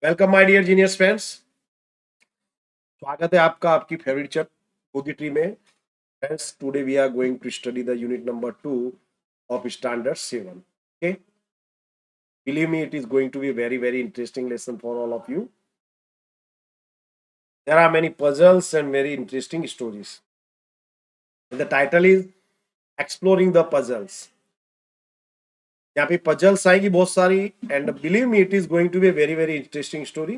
Welcome my dear genius friends. स्वागत है आपका आपकी फेवरेट चैप्टर पोएट्री में। Friends, today we are going to study the unit number 2 of standard 7. Okay, believe me, it is going to be a very interesting lesson for all of you. There are many puzzles and very interesting stories. The title is exploring the puzzles. यहाँ पे puzzles आएगी बहुत सारी, and believe me, it is going to be a very interesting story.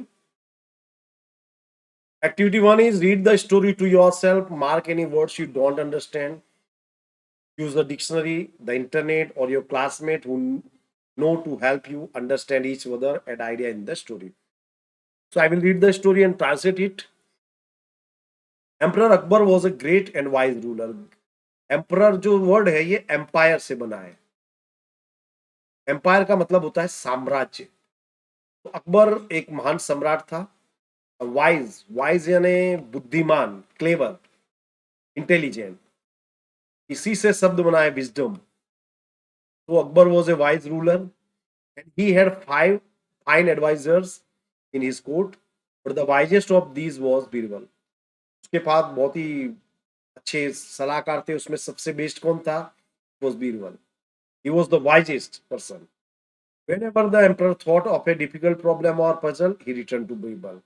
Activity 1 is read the story to yourself, mark any words you don't understand. Use the dictionary, the internet, or your classmate who know to help you understand each other and idea in the story. So I will read the story and translate it. Emperor Akbar was a great and wise ruler. Emperor जो word है ये empire से बना है। Empire का मतलब होता है साम्राज्य। तो अकबर एक महान सम्राट था। वाइज वाइज यानी बुद्धिमान, क्लेवर, इंटेलिजेंट। इसी से शब्द बना है विजडम। तो Akbar was a wise ruler and he had five fine advisors in his court, but the wisest of these was Birbal. उसके पास बहुत ही अच्छे सलाहकार थे, उसमें सबसे बेस्ट कौन था? Was Birbal. He was the wisest person. Whenever the emperor thought of a difficult problem or puzzle, he returned to Birbal.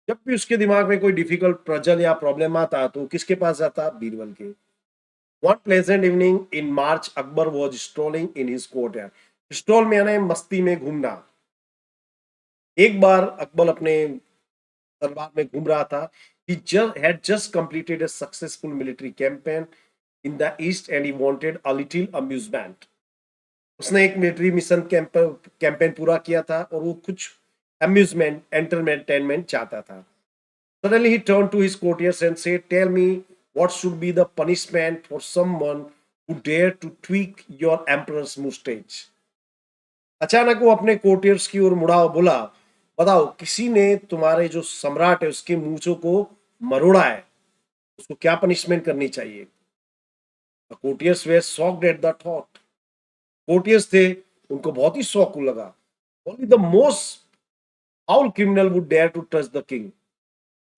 जब भी उसके दिमाग में कोई डिफिकल्ट पजल या प्रॉब्लम आता तो किसके पास जाता? बीरबल के। One pleasant evening in March, Akbar was strolling in his courtyard. Stroll में यानी मस्ती में घूमना। एक बार अकबर अपने दरबार में घूम रहा था। He had just completed a successful military campaign in the east and he wanted a little amusement. उसने एक मिलिट्री मिशन कैंपेन पूरा किया था और वो कुछ अम्यूजमेंट एंटरटेनमेंट चाहता था। Suddenly he turned to his courtiers and said, "Tell me, what should be the punishment for someone who dare to tweak your emperor's mustache?" अचानक वो अपने कोर्टियर्स की ओर मुड़ा और बोला, बताओ, किसी ने तुम्हारे जो सम्राट है उसके मूंछों को मरोड़ा है, उसको क्या पनिशमेंट करनी चाहिए? Courtiers were shocked at the thought. Courtiers थे, उनको बहुत ही शौक लगा। Only the most foul criminal would dare to touch the king.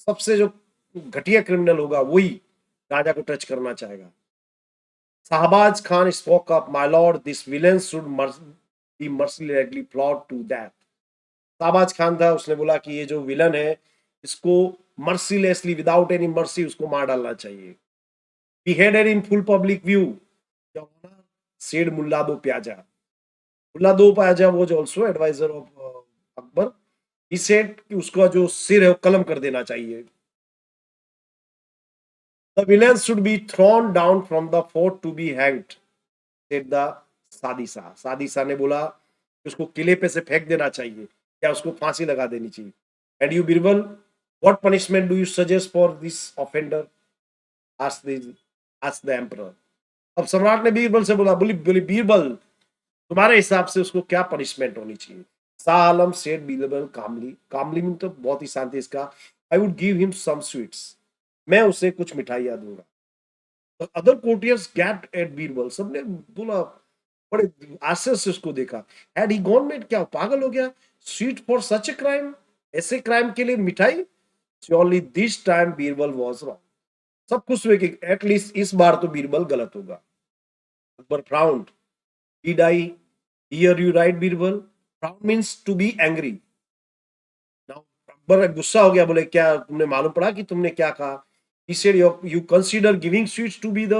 सबसे जो घटिया क्रिमिनल होगा वही राजा को टच करना चाहेगा। Shahbaz Khan spoke up, "My lord, this villain should be mercilessly brought to death." Shahbaz Khan था, उसने बोला कि ये जो विलन है इसको मर्सीलेसली, विदाउट एनी मर्सी उसको मार डालना चाहिए। Beheaded in full public view, said मुल्ला दो प्याजा। मुल्ला दो प्याजा was also advisor of Akbar. He said कि उसका जो सिर है वो कलम कर देना चाहिए। The villain should be thrown down from the fort to be hanged, said the सादिसा। सादिसा ने बोला कि उसको किले पे से फेंक देना चाहिए या उसको फांसी लगा देनी चाहिए। And you, Birbal, what punishment do you suggest for this offender? asked the emperor. अब सम्राट ने बीरबल से बोला, बोली बोली बीरबल, तुम्हारे हिसाब से उसको क्या पनिशमेंट होनी चाहिए? Shah Alam said Birbal calmly. Calmly में तो बहुत ही शांति इसका। I would give him some sweets. मैं उसे कुछ मिठाइयां दूंगा। Other courtiers gasped at Birbal. सबने बोला, बड़े आश्चर्य से उसको देखा। Had he gone mad? क्या पागल हो गया? Sweet for such a crime? ऐसे क्राइम के लिए मिठाई? Surely this time Birbal was wrong. सब खुश हुए कि एटलीस्ट इस बार तो बीरबल गलत होगा। Akbar frowned. Did I hear you right Birbal? Frowned means to be angry. नाउ अकबर गुस्सा हो गया, बोले क्या तुमने मालूम पड़ा कि तुमने क्या कहा? He said, you consider giving sweets to be the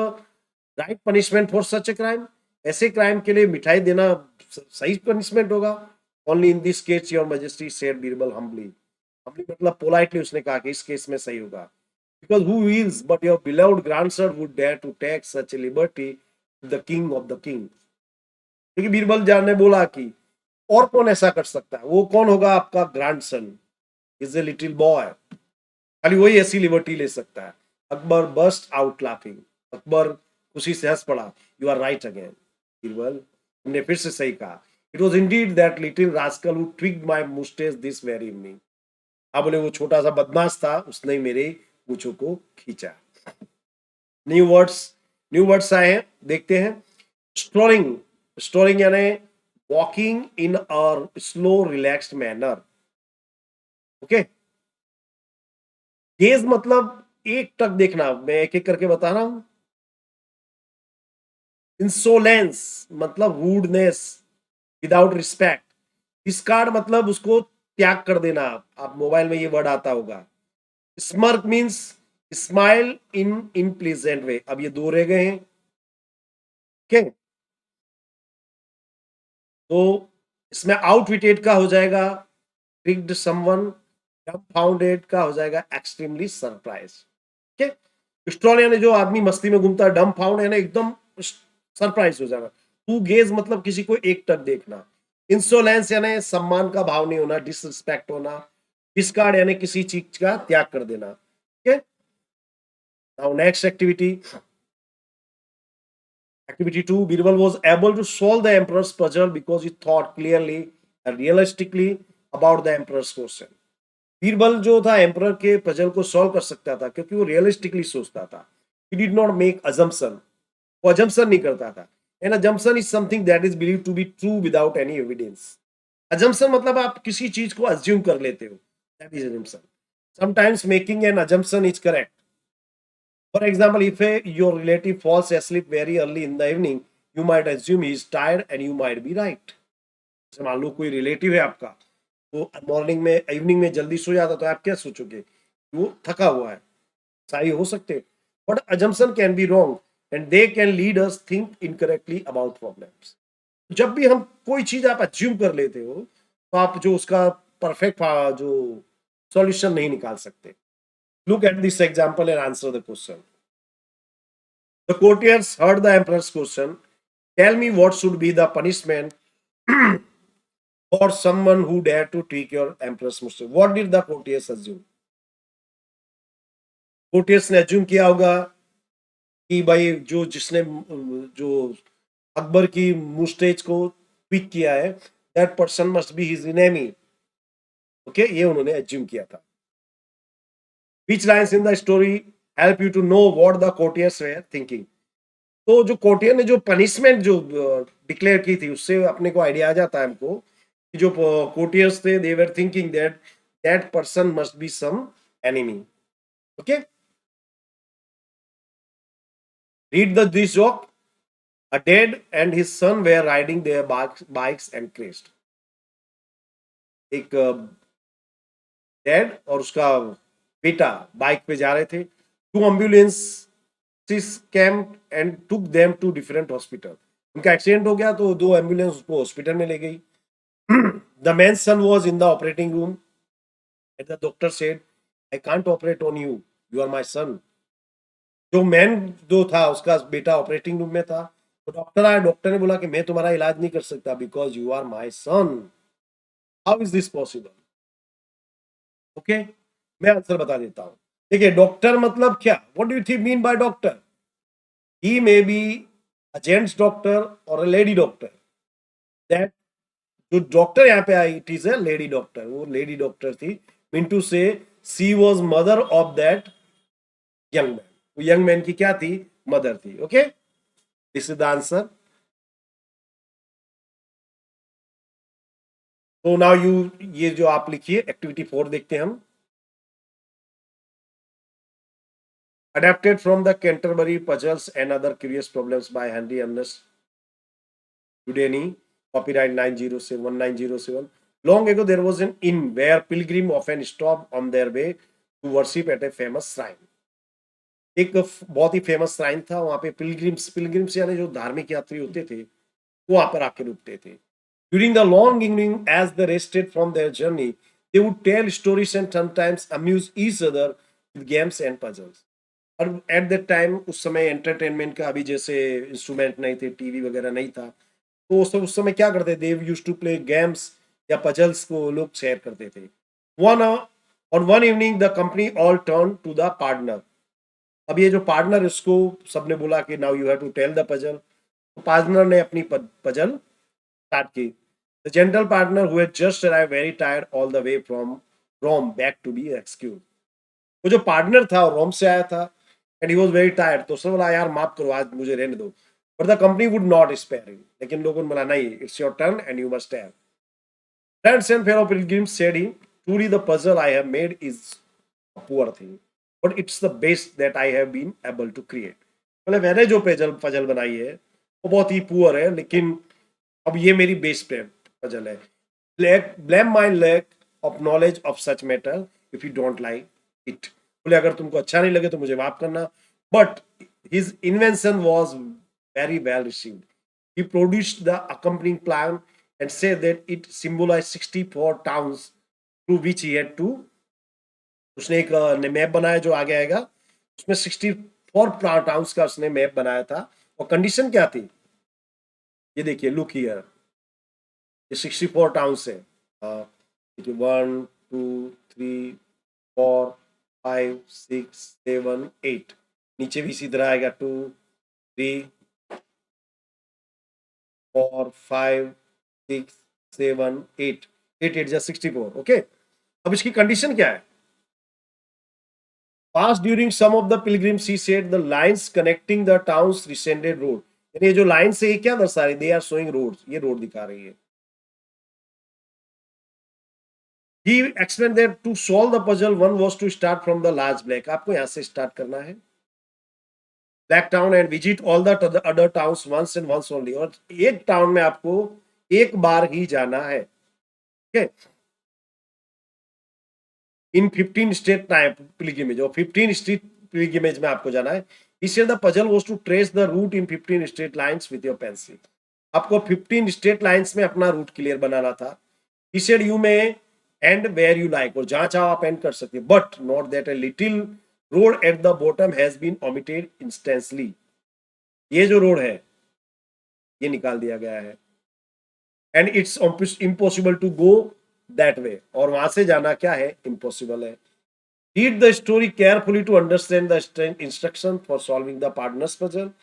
right punishment for such a crime? ऐसे क्राइम के लिए मिठाई देना सही पनिशमेंट होगा? Only in this case, your majesty, said Birbal humbly. humbly मतलब पोलाइटली उसने कहा कि इस केस में सही होगा। Because who wills but your beloved grandson would dare to take such a liberty with the king of the king? क्योंकि बीरबल जान ने बोला कि और कौन ऐसा कर सकता है? वो कौन होगा? आपका grandson is a little boy, खाली वही ऐसी लिबर्टी ले सकता है। Akbar burst out laughing. Akbar खुशी से हंस पड़ा। You are right again Birbal, तुमने फिर से सही कहा। It was indeed that little rascal who twigged my moustache this very evening. हाँ, बोले वो छोटा सा बदमाश था, उसने मेरे मूंछों को खींचा। न्यू वर्ड्स, न्यू वर्ड्स आए हैं, देखते हैं। स्ट्रोलिंग, स्ट्रोलिंग यानी walking in a slow relaxed manner. Okay, gauge मतलब एक टक देखना, मैं एक एक करके बता रहा हूं। इंसोलेंस मतलब रूडनेस, विदाउट रिस्पेक्ट। डिस्कार्ड मतलब उसको त्याग कर देना, आप मोबाइल में ये वर्ड आता होगा। Smirk means smile in in pleasant way. अब ये दो रह गए हैं। ओके, तो इसमें आउटविटेड का हो जाएगा ट्रिक्ड समवन, डम्बफाउंडेड का हो जाएगा एक्सट्रीमली सरप्राइज। ठीक है, स्ट्रॉल यानी जो आदमी मस्ती में घूमता है, डम्बफाउंड यानी एकदम सरप्राइज हो जाना। टू गेज मतलब किसी को एक टक देखना। इंसोलेंस यानी सम्मान का भाव नहीं होना, डिसरिस्पेक्ट होना। डिस्कार्ड यानी किसी चीज का त्याग कर देना। ठीक है, now next activity, Activity 2, Birbal was able to solve the emperor's puzzle because he thought clearly and realistically about the emperor's question. Birbal जो था एम्परर के पजल को सॉल्व कर सकता था क्योंकि वो रियलिस्टिकली सोचता था। He did not make assumption. वो अजम्पशन नहीं करता था। An assumption is something that is believe to be true without any evidence. Assumption मतलब आप किसी चीज को अज्यूम कर लेते हो, that is assumption. Sometimes making an assumption is correct. For example, if your relative falls asleep very early in the evening, you might assume he is tired and you might be right. जैसे मान लो कोई relative है आपका, वो morning में evening में जल्दी सो जाता, तो आप क्या सोचोगे, वो थका हुआ है। सही हो सकते, but assumption can be wrong and they can lead us think incorrectly about problems. जब भी हम कोई चीज आप अज्यूम कर लेते हो, तो आप जो उसका परफेक्ट जो सॉल्यूशन नहीं निकाल सकते। Look at this example and answer the question. The courtiers heard the emperor's question. Tell me what should be the punishment for someone who dare to trick your empress mistress. What did the courtiers assume? Courtiers ने assume किया होगा कि भाई जो जिसने जो अकबर की मुस्टेज को ट्विक किया है, that person must be his enemy. Okay, ये उन्होंने assume किया था। Which lines in the story help you to know what the courtiers were thinking? तो जो कोर्टियर ने जो पनिशमेंट जो डिक्लेयर की थी, उससे अपने को आइडिया आ जाता है हमको कि जो कोर्टियर्स थे, they were thinking that that person must be some enemy. Okay, read the this joke. A dad and his son were riding their bikes and crashed. एक डैड और उसका बेटा बाइक पे जा रहे थे। Two ambulance came and took them to different hospital. उनका accident हो गया तो दो एम्बुलेंस उसको हॉस्पिटल में ले गई। The man's son was in the operating room and the doctor said, I can't operate on you. You are my son. जो मैन जो था उसका बेटा ऑपरेटिंग रूम में था, तो डॉक्टर आया, डॉक्टर ने बोला कि मैं तुम्हारा इलाज नहीं कर सकता because you are my son. How is this possible? Okay, मैं आंसर बता देता हूं। देखिए, डॉक्टर मतलब क्या, what do you mean by doctor? He may be a gents doctor और अ लेडी डॉक्टर। दैट जो डॉक्टर यहाँ पे आई, it is a lady doctor, वो लेडी डॉक्टर थी। Mean to say she was mother of that young man. वो young man की क्या थी? मदर थी। Okay, this is the answer. तो नाउ यू, ये जो आप लिखिए, एक्टिविटी 4 देखते हैं हम। Adapted from the Canterbury puzzles and other curious problems by Henry Ernest Houdini, copyright 1907. Long ago, there was an inn where pilgrims often stopped on their way to worship at a famous shrine. एक बहुत ही famous shrine था, वहां पे pilgrims यानी जो धार्मिक यात्री होते थे, वो वहां पर आके रुकते थे। During the long evening, as they rested from their journey, they would tell stories and sometimes amuse each other with games and puzzles. और एट दैट टाइम, उस समय एंटरटेनमेंट का अभी जैसे इंस्ट्रूमेंट नहीं थे, टीवी वगैरह नहीं था, तो उस समय क्या करते थे, यूज्ड टू प्ले गेम्स या पजल्स को लोग शेयर करते थे। One on one evening the company all turn to the partner. अब ये जो पार्टनर, इसको सबने बोला कि now you have to tell the puzzle. तो पार्टनर ने अपनी पजल स्टार्ट की। The general partner who had just arrive very tired all the way from Rome back to be excuse. वो जो पार्टनर था रोम से आया था and he was very tired, तो उसने बोला यार माफ करो, आज मुझे रहने दो। But the company would not spare him, लेकिन लोगों ने बोला नहीं, it's your turn and you must have. Friends and fellow pilgrims, said he, truly the puzzle I have made is a poor thing, but it's the best that I have been able to create. मतलब मैंने जो puzzle puzzle बनाई है वो बहुत ही poor है, लेकिन अब ये मेरी बेस्ट पजल है. Blame my lack of knowledge of such matter if you don't like it. बोले अगर तुमको अच्छा नहीं लगे तो मुझे माफ करना. But his invention was very well received. He produced the accompanying plan and said that it symbolized 64 towns through which he had to. उसने एक मैप बनाया जो आगे आएगा, उसमें 64 टाउन्स का उसने मैप बनाया था. और कंडीशन क्या थी ये देखिए, लुक हियर, ये 64 टाउन्स है. 1 2 3 4 5 6 7 8. नीचे भी इसी तरह आएगा 2 3 4 5 6 7 8. 8 8 64. ओके, अब इसकी कंडीशन क्या है? Passed during some of the pilgrims, he said the lines connecting the towns descended road. यानी ये जो लाइन से ये क्या दर्शा रही? They are showing roads. ये रोड दिखा रही है. He explained that to solve the puzzle, one was to start from the large black. आपको यहाँ से स्टार्ट करना है black town and visit all the other towns once and once only. और एक टाउन में आपको एक बार ही जाना है. ओके, इन 15 स्टेट टाइप पिलग्रिमेज, और 15 स्टेट पिलग्रिमेज में आपको जाना है. He said the puzzle was to trace the route in 15 straight lines with your pencil. आपको 15 स्ट्रेट लाइंस में अपना रूट क्लियर बनाना था. He said you may end where you like, और जहां चाहो आप एंड कर सकते हो, but not that a little road at the bottom has been omitted instantly. ये जो रोड है ये निकाल दिया गया है. And it's impossible to go that way, और वहां से जाना क्या है? इम्पॉसिबल है. Read the story carefully to understand the instruction for solving the partner's puzzle.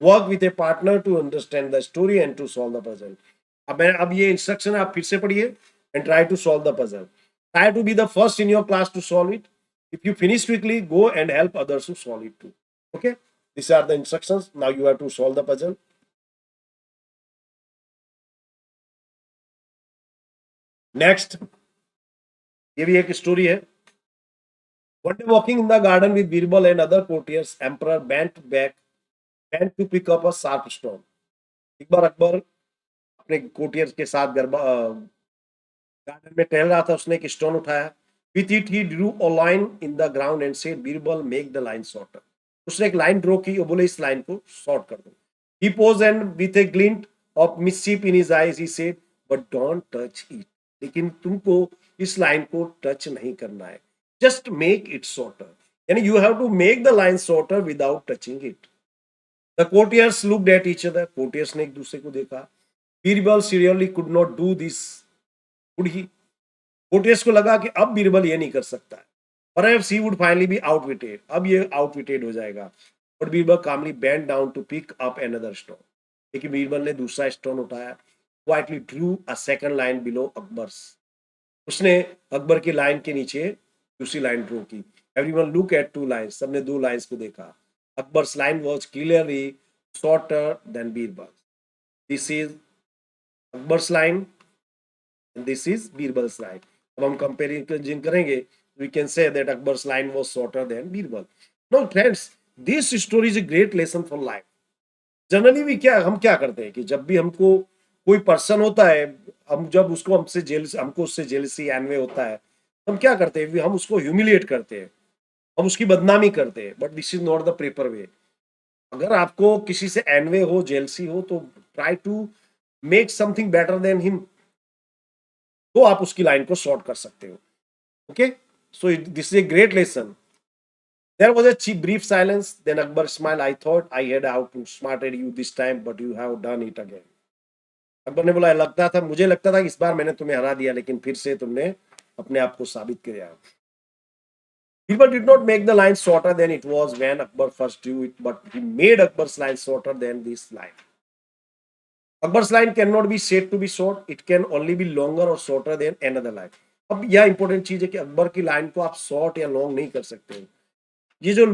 Work with a partner to understand the story and to solve the puzzle. अब ये instruction आप फिर से पढ़िए and try to solve the puzzle. Try to be the first in your class to solve it. If you finish quickly, go and help others to solve it too. Okay? These are the instructions. Now you have to solve the puzzle. Next, ये भी एक story है. One day walking in the garden with Birbal and other courtiers, emperor bent to pick up a sharp stone. एक बार अकबर अपने courtiers के साथ garden में टहल रहा था. उसने एक स्टोन उठाया. With it he drew a line in the ground and said, Birbal, make the line shorter. उसने एक लाइन ड्रॉ की और बोले इस लाइन को शॉर्ट कर दो. He paused and with a glint of mischief in his eyes he said, but don't touch it. लेकिन तुमको इस लाइन को टच नहीं करना है. Just make it shorter. यानी you have to make the line shorter without touching it. The courtiers looked at each other. Courtiers ने एक दूसरे को देखा. Birbal seriously could not do this. Could he? Courteous को लगा कि अब बीरबल ये नहीं कर सकता है. Perhaps he would finally be outwitted. अब ये outwitted हो जाएगा. But Birbal calmly bent down to pick up another stone. लेकिन बीरबल ने दूसरा स्टोन उठाया. Quietly drew a second line below Akbar's. उसने अकबर की लाइन के नीचे दूसरी लाइन ड्रॉ की. Everyone look at two lines. सबने दो लाइंस को देखा. Akbar's line was clearly shorter than Birbal's. This is Akbar's line and this is Birbal's line. अब हम कंपेरिजन करेंगे, we can say that Akbar's line was shorter than Birbal. Now friends, this story is a great lesson for life. Generally भी हम क्या करते हैं कि जब भी हमको कोई पर्सन होता है, हम जब उसको हमको उससे जेलसी एनवे होता है, हम क्या करते हैं? हम उसको ह्यूमिलिएट करते हैं, हम उसकी बदनामी करते हैं. But this is not the proper way. अगर आपको किसी से एनवे हो, जेलसी हो, तो try to make something better than him, तो आप उसकी लाइन को शॉर्ट कर सकते हो. Okay, so this is a great lesson. There was a brief silence. Then Akbar smiled. I thought I had outsmarted you this time, but you have done it again. Akbar ने बोला मुझे लगता था कि इस बार मैंने तुम्हें हरा दिया, लेकिन फिर से तुमने अपने आप को साबित किया. People did not make the line shorter than it was when Akbar first drew it, but he made Akbar's line shorter than this line. Akbar's line cannot be said to be short. It can only be longer or shorter than another line. अब यह important चीज है कि अकबर की line को आप short या long नहीं कर सकते. ये जो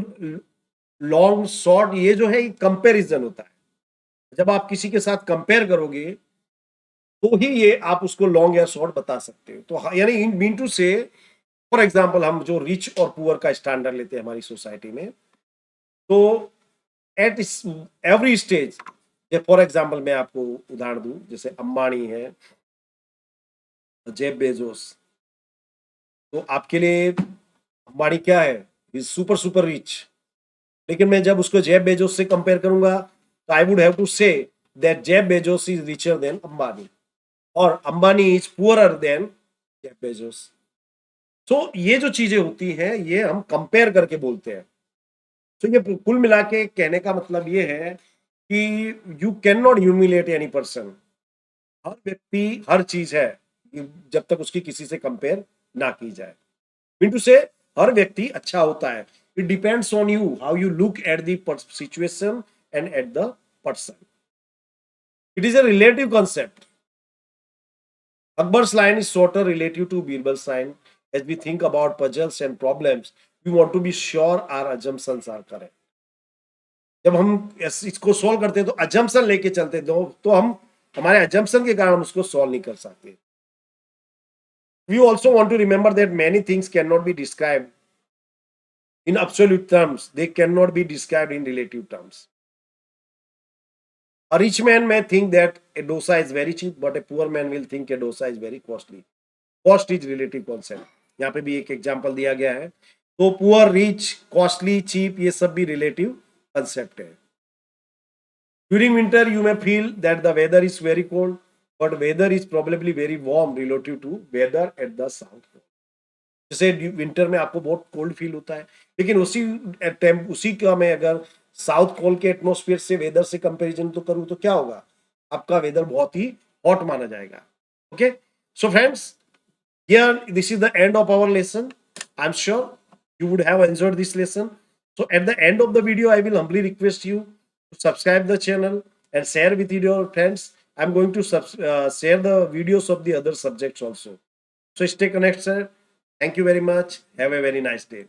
लॉन्ग शॉर्ट ये जो है कंपैरिजन होता है. जब आप किसी के साथ कंपेयर करोगे तो ही ये आप उसको लॉन्ग या शॉर्ट बता सकते हो। तो यानी इन मीन टू से, फॉर एग्जाम्पल हम जो रिच और पुअर का स्टैंडर्ड लेते हैं हमारी सोसाइटी में, तो at every stage, for example मैं आपको उदाहरण दूं, जैसे अंबानी है, जेफ बेजोस, तो आपके लिए अंबानी क्या है, इज सुपर सुपर रिच, लेकिन मैं जब उसको जेफ बेजोस से कंपेयर करूंगा तो I would have to say that Jeff Bezos is richer than Ambani, और Ambani is poorer than Jeff Bezos. तो ये जो चीजें होती हैं ये हम कंपेयर करके बोलते हैं। तो ये कुल मिला के कहने का मतलब ये है कि you can not humiliate any person. हर व्यक्ति हर चीज है जब तक उसकी किसी से कंपेयर ना की जाए। मिंटू से हर व्यक्ति अच्छा होता है। It depends on you how you look at the situation and at the person. It is a relative concept. Akbar's line is shorter relative to Birbal's line. As we think about puzzles and problems, we want to be sure our assumptions are correct. जब हम इसको solve करते हैं तो assumption लेके चलते हैं, तो हम हमारे अजम्पशन के कारण हम उसको सॉल्व नहीं कर सकते। We also want to remember that many things cannot be described in absolute terms. They cannot be described in relative terms. A rich man may think that a dosa is very cheap, but a poor man will think a dosa is very costly. Cost is relative concept, यहाँ पे भी एक example दिया गया है। तो poor, rich, costly, cheap, ये सब भी रिलेटिव कंसेप्ट है। During winter you may feel that the weather is very cold, but weather is probably very warm relative to weather at the south pole. जैसे winter में आपको बहुत cold feel होता है, लेकिन उसी का मैं अगर साउथ पोल के एटमोस्फियर से वेदर से कंपेरिजन तो करूं तो क्या होगा, आपका वेदर बहुत ही हॉट माना जाएगा। Okay, so friends, here this is the end of our lesson. I'm sure you would have enjoyed this lesson. So at the end of the video I will humbly request you to subscribe the channel and share with your friends. I'm going to share the videos of the other subjects also. So stay connected. Thank you very much. Have a very nice day.